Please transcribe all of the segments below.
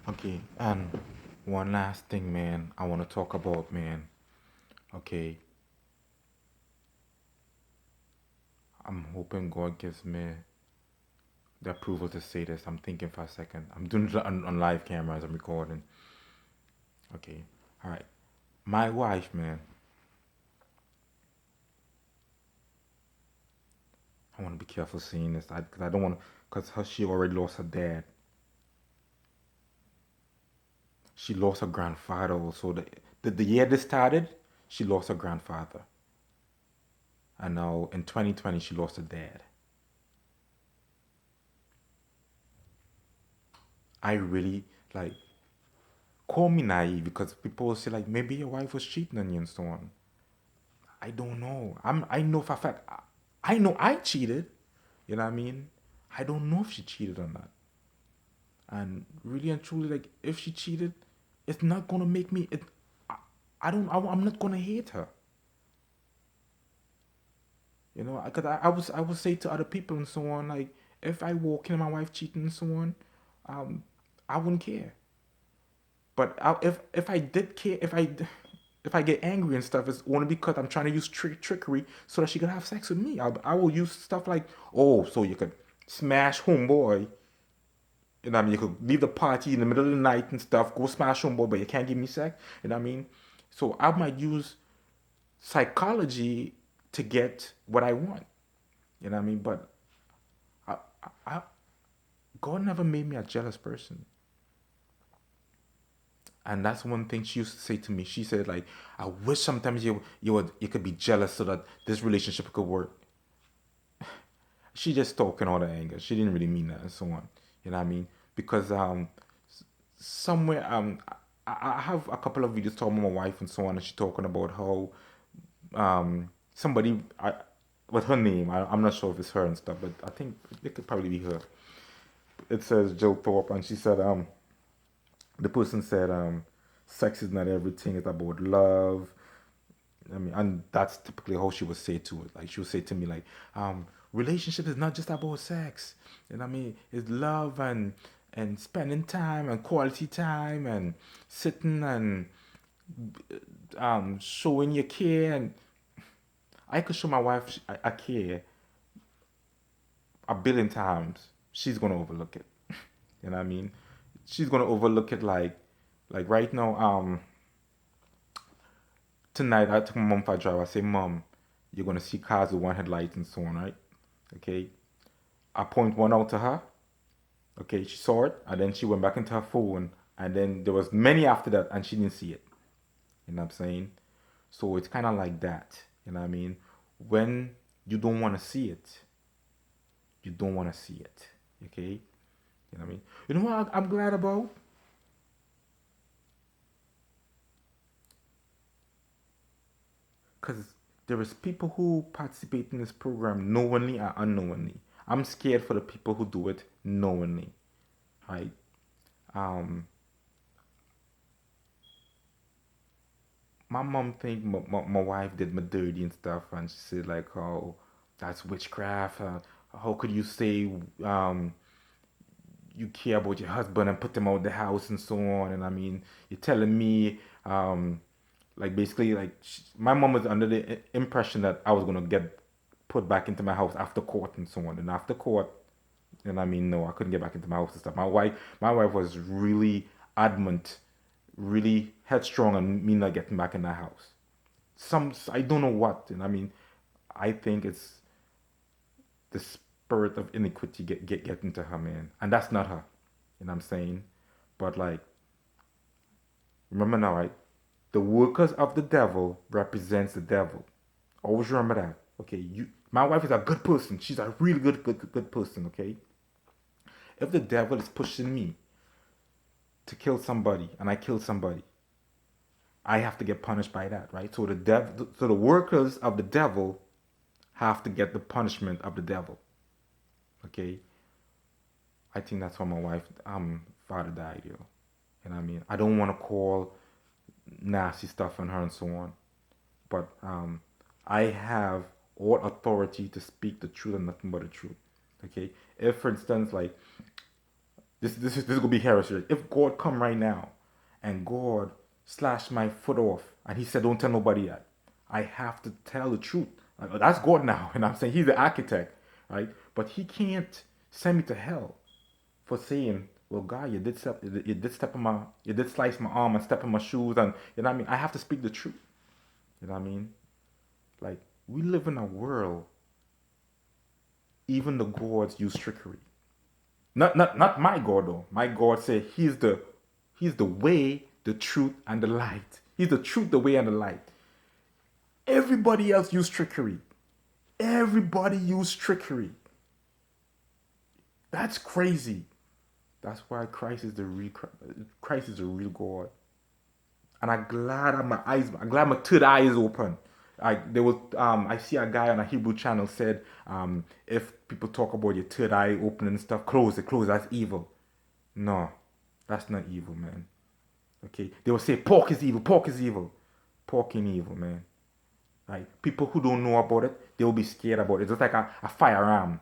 Okay, and one last thing, man, I want to talk about, man. Okay, I'm hoping God gives me the approval to say this. I'm thinking for a second. I'm doing it on live camera as I'm recording. Okay, all right. My wife, man, I want to be careful saying this because I don't want to, because she already lost her dad. She lost her grandfather also. The year this started, she lost her grandfather. And now in 2020, she lost her dad. I really, like, call me naive because people will say, like, maybe your wife was cheating on you and so on. I don't know. I know for a fact, I know I cheated. You know what I mean? I don't know if she cheated or not. And really and truly, like, if she cheated, it's not gonna make me. I, I don't. I'm not gonna hate her. You know, because I would say to other people and so on, like, if I walk in and my wife cheating and so on, um, I wouldn't care. But if I did care, if I get angry and stuff, it's only because I'm trying to use trickery so that she could have sex with me. I will use stuff like, oh, so you could smash homeboy. You know what I mean? You could leave the party in the middle of the night and stuff, go smash homeboy, but you can't give me sex. You know what I mean? So I might use psychology to get what I want. You know what I mean? But I, I, God never made me a jealous person. And that's one thing she used to say to me. She said, like, I wish sometimes you could be jealous so that this relationship could work. She just talking all the anger. She didn't really mean that and so on. You know what I mean? Because somewhere I have a couple of videos talking with my wife and so on, and she talking about how somebody with her name. I'm not sure if it's her and stuff, but I think it could probably be her. It says Jill Thorpe, and she said the person said sex is not everything. It's about love. I mean, and that's typically how she would say to it. Like she would say to me, like, relationship is not just about sex. You know what I mean? It's love and spending time and quality time and sitting and showing your care. And I could show my wife I care a billion times. She's gonna overlook it. You know what I mean? She's gonna overlook it like right now. Tonight I took my mom for a drive. I say, Mom, you're gonna see cars with one headlight and so on, right? Okay. I point one out to her. Okay, she saw it, and then she went back into her phone, and then there was many after that, and she didn't see it. You know what I'm saying? So it's kind of like that. You know what I mean? When you don't want to see it, you don't want to see it. Okay? You know what I mean? You know what I'm glad about? Because there is people who participate in this program knowingly or unknowingly. I'm scared for the people who do it knowingly. Right? Um, my mom think my wife did me dirty and stuff, and she said like, "Oh, that's witchcraft. How could you say um, you care about your husband and put him out the house and so on?" And I mean, you're telling me, like basically, like my mom was under the impression that I was gonna get put back into my house after court and so on. And after court, and I mean, no, I couldn't get back into my house and stuff. My wife was really adamant, really headstrong on me not getting back in that house. I don't know what, and I mean, I think it's the spirit of iniquity get into her, man, and that's not her. You know what I'm saying? But like, remember now, right? The workers of the devil represents the devil. Always remember that. Okay, my wife is a good person. She's a really good person. Okay, if the devil is pushing me to kill somebody and I kill somebody, I have to get punished by that, right? So the workers of the devil have to get the punishment of the devil. Okay, I think that's why my wife father died, yo. You know what I mean? I don't want to call nasty stuff on her and so on, but I have all authority to speak the truth and nothing but the truth. Okay, if for instance, like This is gonna be heresy. If God come right now, and God slashed my foot off, and He said, "Don't tell nobody that," I have to tell the truth. Like, that's God now, and I'm saying He's the architect, right? But He can't send me to hell for saying, "Well, God, you did slice my arm and step in my shoes," and you know what I mean. I have to speak the truth. You know what I mean? Like, we live in a world. Even the gods use trickery. Not my God though. My God said He's the way, the truth, and the light. He's the truth, the way, and the light. Everybody else use trickery. Everybody use trickery. That's crazy. That's why Christ is the real God. And I'm glad my third eye is open. I see a guy on a Hebrew channel said, if people talk about your third eye opening and stuff, close, that's evil. No, that's not evil, man. Okay, they will say pork is evil, pork is evil. Pork ain't evil, man. Right? People who don't know about it, they will be scared about it. It's just like a firearm.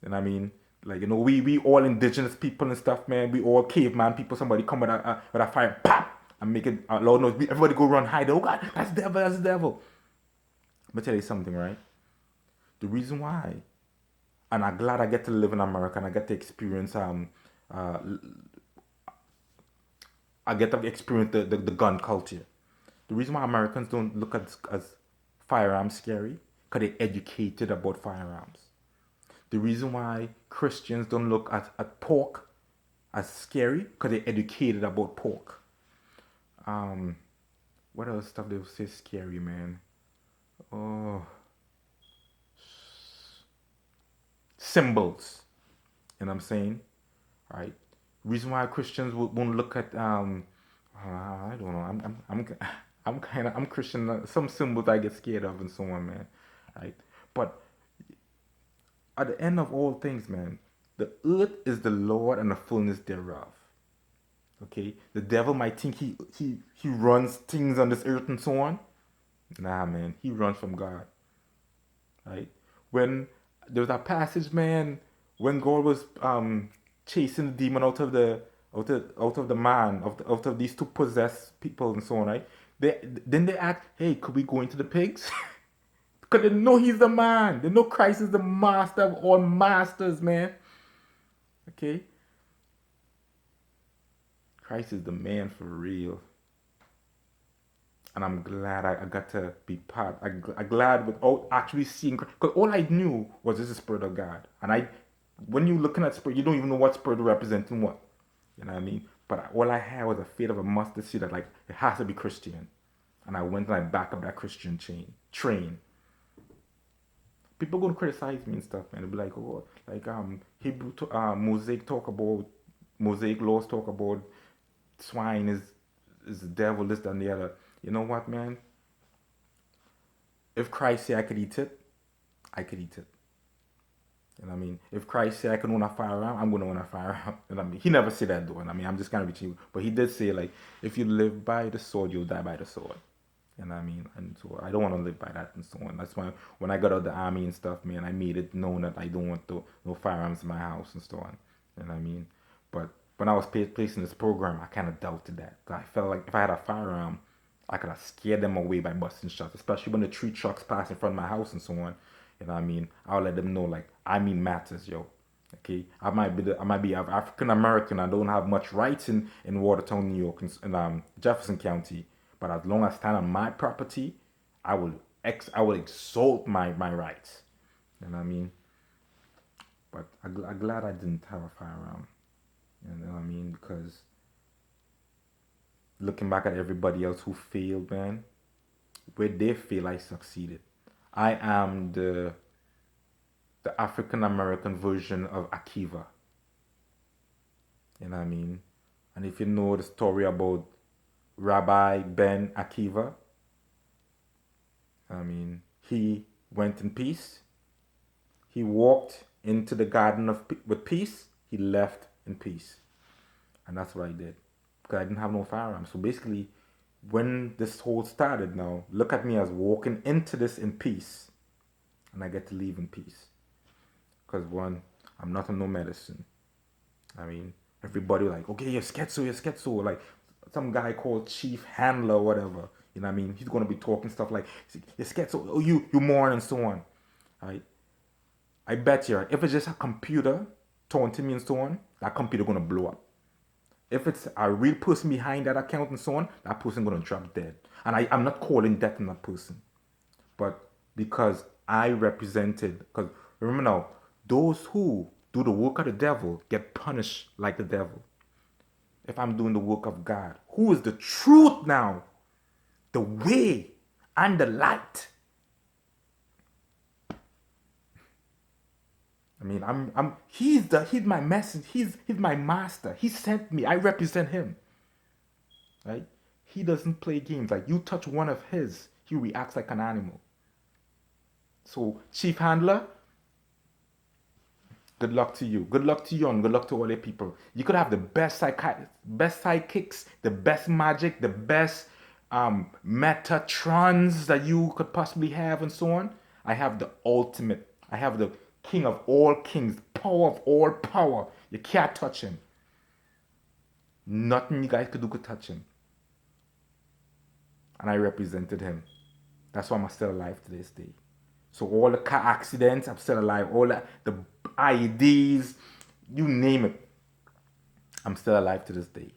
You know what I mean? Like, we all indigenous people and stuff, man. We all caveman people. Somebody come with a fire, pop, and make it a loud noise. Everybody go run hide. Oh God, that's the devil, that's the devil. But tell you something, right? The reason why, and I'm glad I get to live in America and uh, I get to experience the gun culture. The reason why Americans don't look at as firearms scary, because they're educated about firearms. The reason why Christians don't look at pork as scary, because they're educated about pork. Um, what else stuff they would say scary, man? Oh, symbols. You know what I'm saying? Right? Reason why Christians won't look at I don't know. I'm Christian. Some symbols I get scared of and so on, man. Right? But at the end of all things, man, the earth is the Lord and the fullness thereof. Okay? The devil might think he runs things on this earth and so on. Nah, man, he runs from God. Right? When there was a passage, man, when God was chasing the demon out of the man, out of these two possessed people and so on, right? They asked, "Hey, could we go into the pigs?" Because they know He's the man. They know Christ is the master of all masters, man. Okay, Christ is the man for real, and I'm glad I got to be part. I'm glad without actually seeing, because all I knew was this is the Spirit of God, and when you're looking at Spirit, you don't even know what Spirit representing what. You know what I mean? But all I had was a faith of a mustard seed that, like, it has to be Christian, and I went and I back up that Christian train. People gonna criticize me and stuff, man. They'll be like, "Oh, like Mosaic laws talk about swine is the devil, this, that, and the other." You know what, man? If Christ say I could eat it, I could eat it. You know what I mean? If Christ said I can own a firearm, I'm gonna own a firearm. You know what I mean? He never said that though. And I mean, I'm just gonna be cheap. But he did say, like, if you live by the sword, you'll die by the sword. You know what I mean? And so I don't want to live by that and so on. That's why when I got out of the army and stuff, man, I made it known that I don't want no firearms in my house and so on. You know what I mean? But when I was placed in this program, I kind of doubted that. I felt like if I had a firearm, I could have scared them away by busting shots, especially when the 3 trucks pass in front of my house and so on. You know what I mean? I'll let them know, like, I mean matters, yo. Okay, I might be African American. I don't have much rights in Watertown, New York, and Jefferson County. But as long as I stand on my property, I will exalt my rights. You know what I mean? But I'm glad I didn't have a firearm. You know what I mean? Because looking back at everybody else who failed, man, where they fail, I succeeded. I am the African American version of Akiva. You know what I mean? And if you know the story about Rabbi Ben Akiva, I mean, he went in peace. He walked into the garden with peace. He left in peace. And that's what I did. Because I didn't have no firearm. So basically, when this whole started now, look at me as walking into this in peace. And I get to leave in peace. Because one, I'm not on no medicine. I mean, Everybody like, okay, you're schizo, you're schizo. Like some guy called Chief Handler or whatever. You know what I mean? He's gonna be talking stuff like, you're schizo, oh, you mourn and so on. Right? I bet you, if it's just a computer taunting me and so on, that computer gonna blow up. If it's a real person behind that account and so on, that person gonna drop dead. And I'm not calling death on that person. But because I represented, because remember now, those who do the work of the devil get punished like the devil. If I'm doing the work of God, who is the truth now, the way, and the light. I mean, he's my message. He's my master. He sent me. I represent him. Right? He doesn't play games. Like you touch one of his, he reacts like an animal. So, Chief Handler, good luck to you. Good luck to you and good luck to all your people. You could have the best sidekicks, the best magic, the best Metatrons that you could possibly have and so on. I have the ultimate. I have the king of all kings, power of all power. You can't touch him. Nothing you guys could do could touch him. And I represented him. That's why I'm still alive to this day. So all the car accidents, I'm still alive. All the IEDs, you name it, I'm still alive to this day.